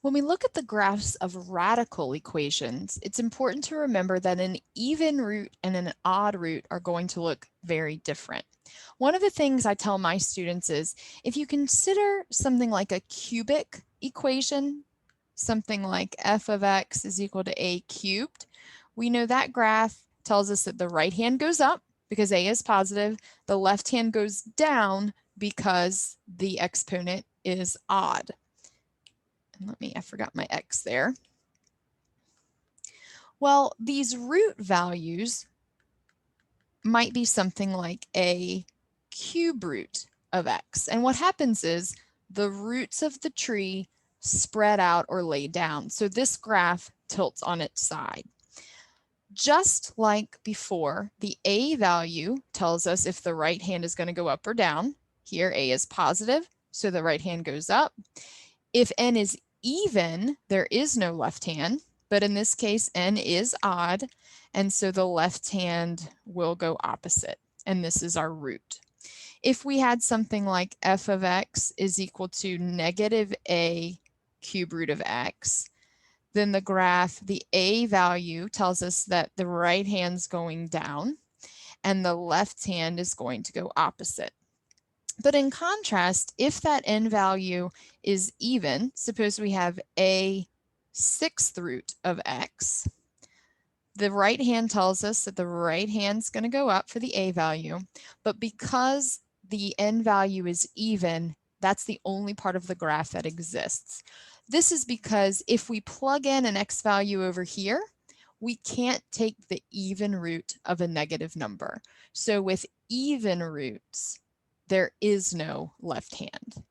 When we look at the graphs of radical equations, it's important to remember that an even root and an odd root are going to look very different. One of the things I tell my students is if you consider something like a cubic equation, something like f of x is equal to a cubed, we know that graph tells us that the right hand goes up because a is positive, the left hand goes down because the exponent is odd. I forgot my x there. Well, these root values might be something like a cube root of x. And what happens is the roots of the tree spread out or lay down. So this graph tilts on its side. Just like before, the a value tells us if the right hand is going to go up or down. Here, a is positive, so the right hand goes up. If n is even, there is no left hand, but in this case, n is odd, and so the left hand will go opposite, and this is our root. If we had something like f of x is equal to negative a cube root of x, then the graph, the a value tells us that the right hand's going down, and the left hand is going to go opposite. But in contrast, if that n value is even, suppose we have a sixth root of x, the right hand tells us that the right hand's going to go up for the a value, but because the n value is even, that's the only part of the graph that exists. This is because if we plug in an x value over here, we can't take the even root of a negative number. So with even roots, there is no left hand.